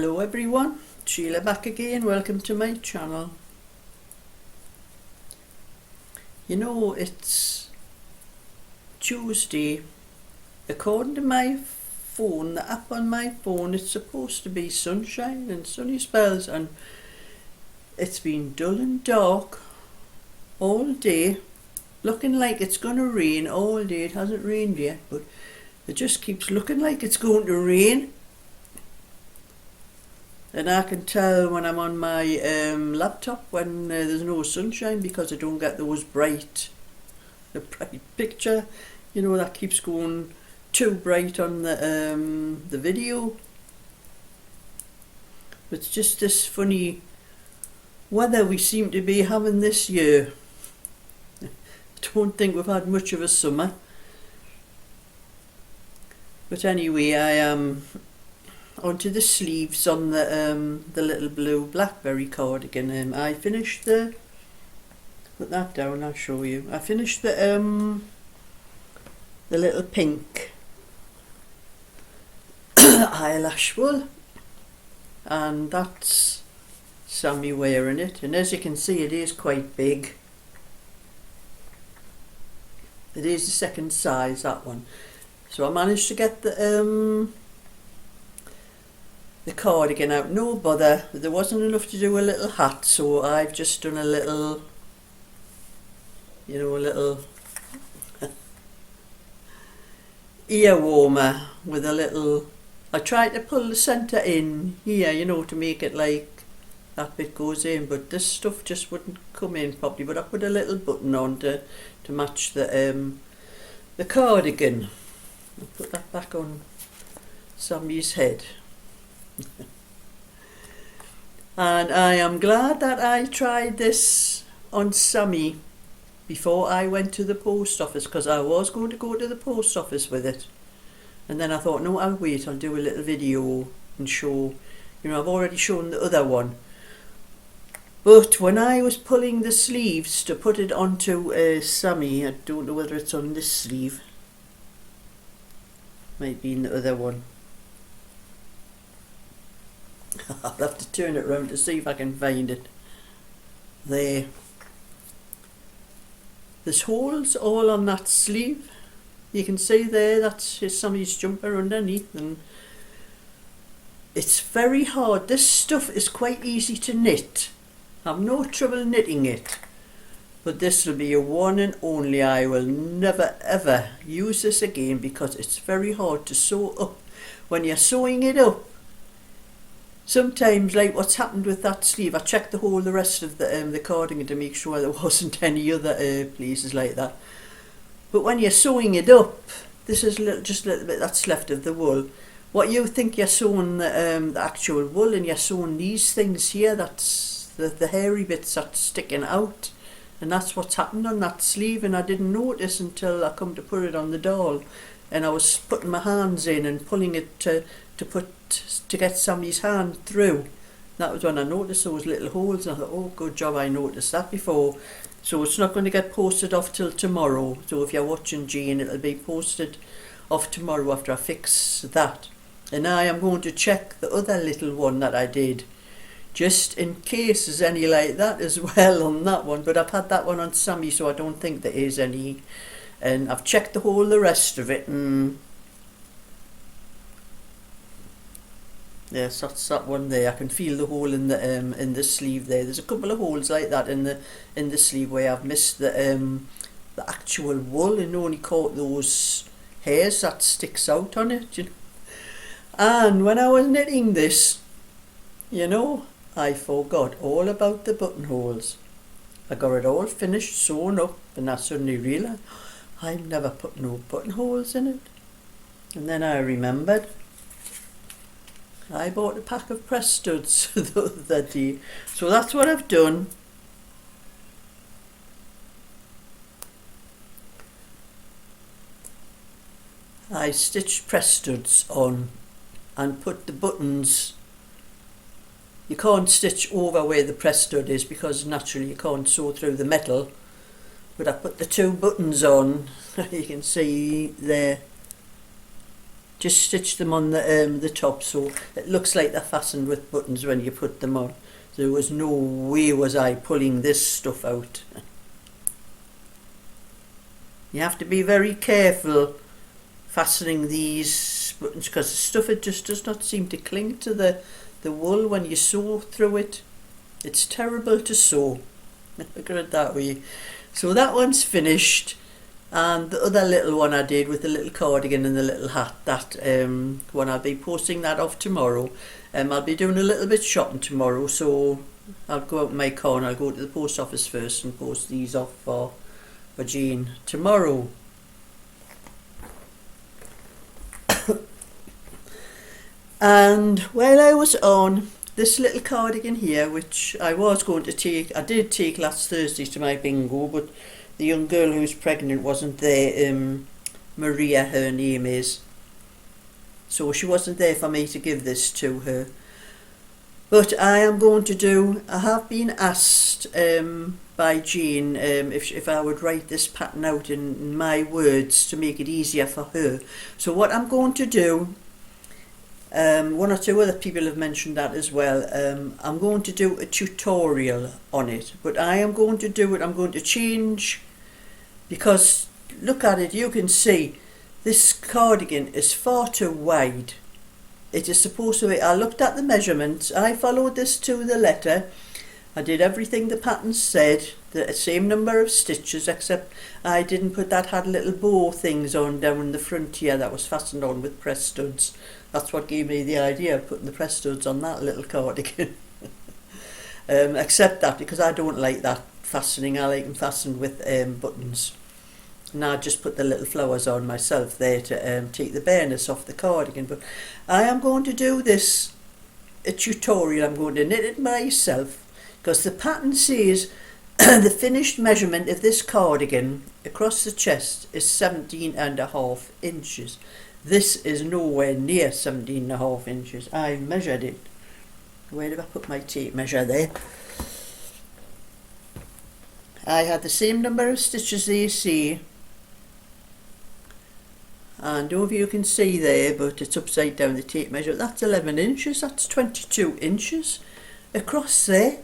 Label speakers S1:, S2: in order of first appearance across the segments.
S1: Hello everyone, Sheila back again, welcome to my channel. You know, it's Tuesday. According to my phone, the app on my phone, it's supposed to be sunshine and sunny spells, and it's been dull and dark all day, looking like it's going to rain all day. It hasn't rained yet, but it just keeps looking like it's going to rain. And I can tell when I'm on my laptop when there's no sunshine, because I don't get those bright picture, you know, that keeps going too bright on the video. It's just this funny weather we seem to be having this year. I don't think we've had much of a summer. But anyway, I am onto the sleeves on the little blue blackberry cardigan. I finished put that down, I'll show you. I finished the little pink eyelash wool, and that's Sammy wearing it, and as you can see, it is quite big. It is the second size, that one. So I managed to get the cardigan out, no bother. There wasn't enough to do a little hat, so I've just done a little, you know, a little ear warmer with a little, I tried to pull the centre in here, you know, to make it like that bit goes in, but this stuff just wouldn't come in properly. But I put a little button on to match the cardigan. I'll put that back on Sammy's head. And I am glad that I tried this on Sammy before I went to the post office, because I was going to go to the post office with it, and then I thought, no, I'll wait, I'll do a little video and show, you know, I've already shown the other one. But when I was pulling the sleeves to put it onto Sammy, I don't know whether it's on this sleeve, might be in the other one. I'll have to turn it around to see if I can find it. There. There's holes all on that sleeve. You can see there, that's Sammy's jumper underneath, and it's very hard. This stuff is quite easy to knit. I've no trouble knitting it. But this will be a one and only. I will never ever use this again, because it's very hard to sew up. When you're sewing it up, sometimes, like what's happened with that sleeve, I checked the rest of the cardigan to make sure there wasn't any other places like that. But when you're sewing it up, this is just a little bit that's left of the wool. What you think you're sewing the actual wool, and you're sewing these things here, that's the hairy bits that's sticking out. And that's what's happened on that sleeve, and I didn't notice until I come to put it on the doll, and I was putting my hands in and pulling it to get Sammy's hand through. That was when I noticed those little holes, and I thought, oh, good job I noticed that before. So it's not going to get posted off till tomorrow. So if you're watching Jane, it'll be posted off tomorrow after I fix that. And I am going to check the other little one that I did, just in case there's any like that as well on that one. But I've had that one on Sammy, so I don't think there is any. And I've checked the rest of it, and yes, that's that one there. I can feel the hole in the sleeve there. There's a couple of holes like that in the sleeve where I've missed the actual wool and only caught those hairs that sticks out on it, you know. And when I was knitting this, you know, I forgot all about the buttonholes. I got it all finished sewn up, and I suddenly realised I've never put no buttonholes in it. And then I remembered I bought a pack of press studs the other day. So that's what I've done. I stitched press studs on and put the buttons. You can't stitch over where the press stud is, because naturally you can't sew through the metal. But I put the 2 buttons on, you can see there, just stitch them on the top so it looks like they're fastened with buttons when you put them on. There was no way was I pulling this stuff out. You have to be very careful fastening these buttons because the stuff, it just does not seem to cling to the wool when you sew through it. It's terrible to sew. Look at it that way. So that one's finished, and the other little one I did with the little cardigan and the little hat, that one I'll be posting that off tomorrow. I'll be doing a little bit shopping tomorrow, so I'll go out in my car and I'll go to the post office first and post these off for Jean tomorrow. And while I was on this little cardigan here, which I was going to take, I did take last Thursday to my bingo, but the young girl who's pregnant wasn't there, Maria her name is, so she wasn't there for me to give this to her. But I am going to do, I have been asked by Jean if I would write this pattern out in my words to make it easier for her. So what I'm going to do, one or two other people have mentioned that as well, I'm going to do a tutorial on it, but I am going to do it, I'm going to change, because look at it, you can see this cardigan is far too wide. It is supposed to be, I looked at the measurements, I followed this to the letter, I did everything the pattern said, the same number of stitches, except I didn't put that, had little bow things on down the front here that was fastened on with press studs. That's what gave me the idea of putting the press studs on that little cardigan. Except that, because I don't like that fastening, I like them fastened with buttons. And I just put the little flowers on myself there to take the bareness off the cardigan. But I am going to do this, a tutorial, I'm going to knit it myself, because the pattern says the finished measurement of this cardigan across the chest is 17.5 inches. This is nowhere near 17.5 inches. I measured it. Where did I put my tape measure there? I had the same number of stitches they say, and I don't know if you can see there, but it's upside down, the tape measure. That's 11 inches, that's 22 inches across there.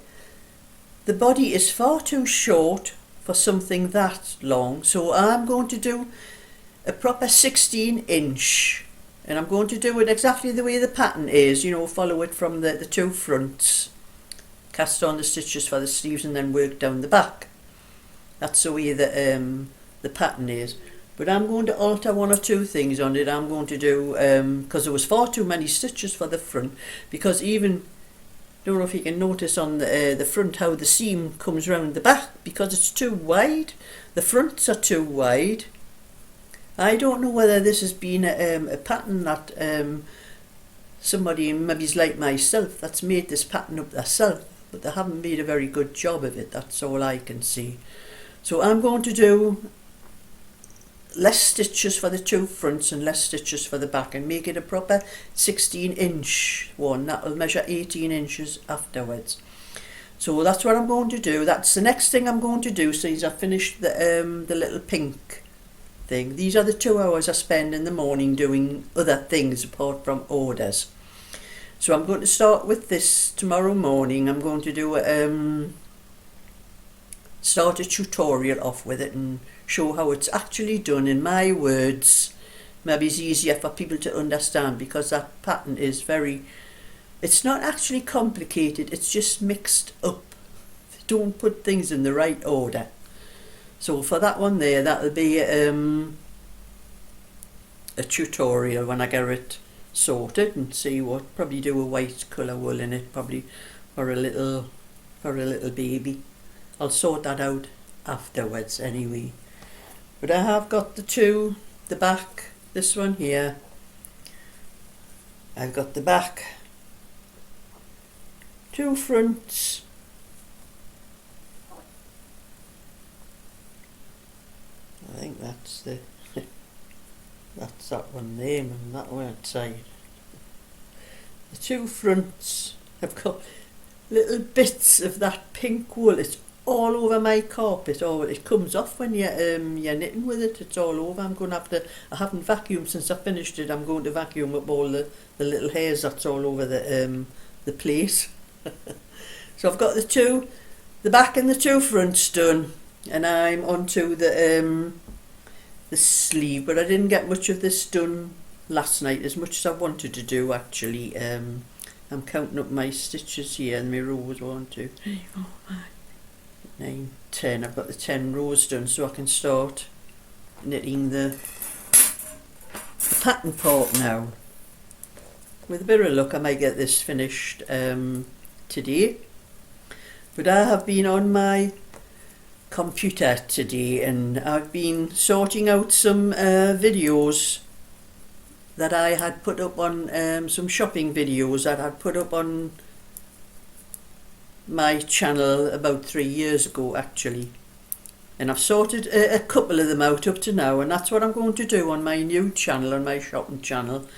S1: The body is far too short for something that long, so I'm going to do a proper 16-inch, and I'm going to do it exactly the way the pattern is, you know, follow it from the two fronts, cast on the stitches for the sleeves and then work down the back. That's the way the pattern is. But I'm going to alter one or two things on it. I'm going to do, because there was far too many stitches for the front, because even, don't know if you can notice on the front how the seam comes round the back, because it's too wide. The fronts are too wide. I don't know whether this has been a pattern that somebody, maybe's like myself, that's made this pattern up themselves, but they haven't made a very good job of it. That's all I can see. So I'm going to do less stitches for the two fronts and less stitches for the back, and make it a proper 16-inch one that will measure 18 inches afterwards. So that's what I'm going to do. That's the next thing I'm going to do since I've finished the little pink thing. These are the 2 hours I spend in the morning doing other things apart from orders. So I'm going to start with this tomorrow morning. I'm going to do start a tutorial off with it and show how it's actually done in my words. Maybe it's easier for people to understand, because that pattern is very, it's not actually complicated, it's just mixed up. Don't put things in the right order. So for that one there, that'll be a tutorial when I get it sorted and see what, probably do a white colour wool in it, probably for a little baby. I'll sort that out afterwards anyway. But I have got the back, this one here, I've got the back, 2 fronts, I think that's that's that one there, and that one outside. The 2 fronts have got little bits of that pink wool. It's all over my carpet. Oh, it comes off when you're knitting with it. It's all over. I'm going to have to, I haven't vacuumed since I finished it. I'm going to vacuum up all the little hairs that's all over the place. So I've got the back and the two fronts done, and I'm onto the sleeve, but I didn't get much of this done last night, as much as I wanted to do actually. I'm counting up my stitches here, and my rows 1, 2, 3, 4, 5, 9, 10. I've got the 10 rows done, so I can start knitting the pattern part now. With a bit of luck I might get this finished today, but I have been on my computer today and I've been sorting out some videos that I had put up on, some shopping videos that I had put up on my channel about 3 years ago actually, and I've sorted a couple of them out up to now, and that's what I'm going to do on my new channel, on my shopping channel.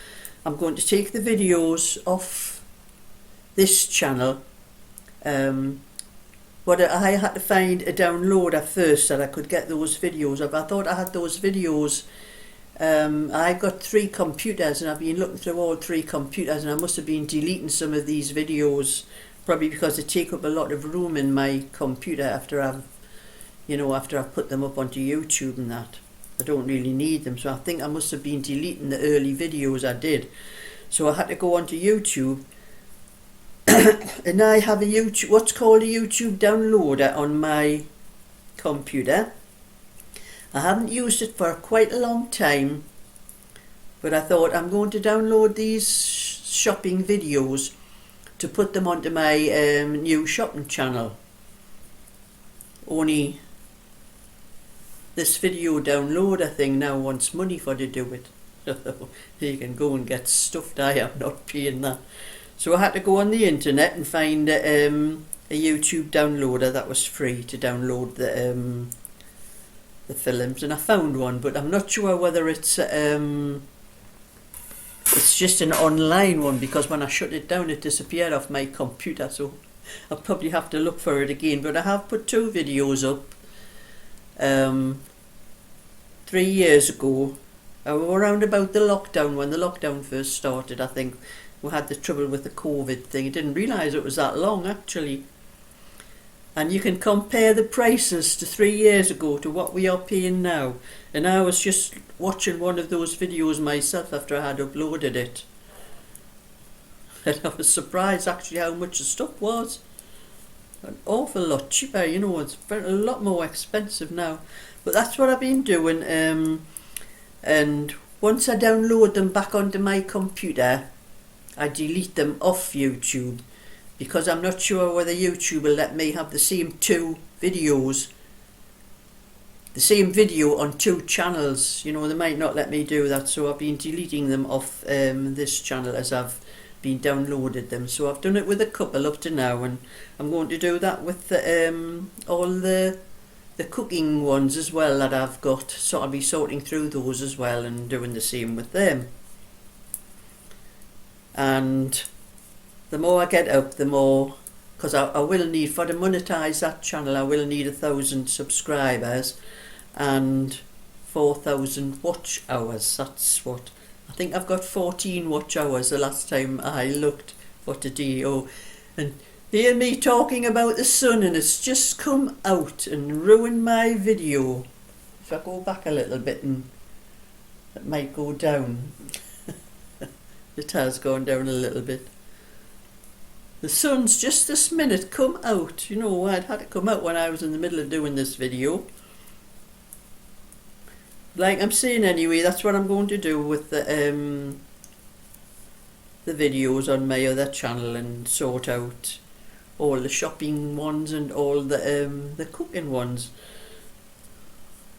S1: I'm going to take the videos off this channel. But I had to find a downloader first that I could get those videos of. I thought I had those videos. I've got 3 computers and I've been looking through all 3 computers, and I must have been deleting some of these videos, probably because they take up a lot of room in my computer after I've put them up onto YouTube and that. I don't really need them, so I think I must have been deleting the early videos I did. So I had to go onto YouTube, and I have what's called a YouTube downloader on my computer. I haven't used it for quite a long time, but I thought I'm going to download these shopping videos to put them onto my new shopping channel. Only this video downloader thing now wants money for to do it. You can go and get stuffed. I am not paying that. So I had to go on the internet and find a YouTube downloader that was free to download the films, and I found one, but I'm not sure whether it's just an online one, because when I shut it down it disappeared off my computer, so I'll probably have to look for it again. But I have put 2 videos up 3 years ago, around about the lockdown, when the lockdown first started. I think we had the trouble with the COVID thing. I didn't realise it was that long actually. And you can compare the prices to 3 years ago to what we are paying now. And I was just watching one of those videos myself after I had uploaded it, and I was surprised actually how much the stuff was. An awful lot cheaper, you know. It's a lot more expensive now. But that's what I've been doing, and once I download them back onto my computer, I delete them off YouTube, because I'm not sure whether YouTube will let me have the same 2 videos, the same video on 2 channels. You know, they might not let me do that, so I've been deleting them off this channel as I've been downloaded them. So I've done it with a couple up to now, and I'm going to do that with all the cooking ones as well that I've got. So I'll be sorting through those as well and doing the same with them. And the more I get up, the more, because I will need, for to monetize that channel, I will need 1,000 subscribers and 4,000 watch hours. That's what I think. I've got 14 watch hours the last time I looked for today. Oh, and hear me talking about the sun, and it's just come out and ruined my video. If I go back a little bit, and it might go down. It has gone down a little bit. The sun's just this minute come out. You know, it had to come out when I was in the middle of doing this video. Like I'm saying anyway, that's what I'm going to do with the videos on my other channel, and sort out all the shopping ones and all the cooking ones.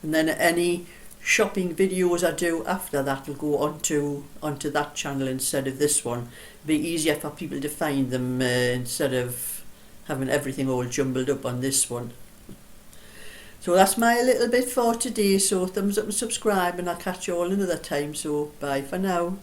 S1: And then any shopping videos I do after that will go onto that channel instead of this one. It'll be easier for people to find them instead of having everything all jumbled up on this one. So that's my little bit for today. So thumbs up and subscribe, and I'll catch you all another time. So bye for now.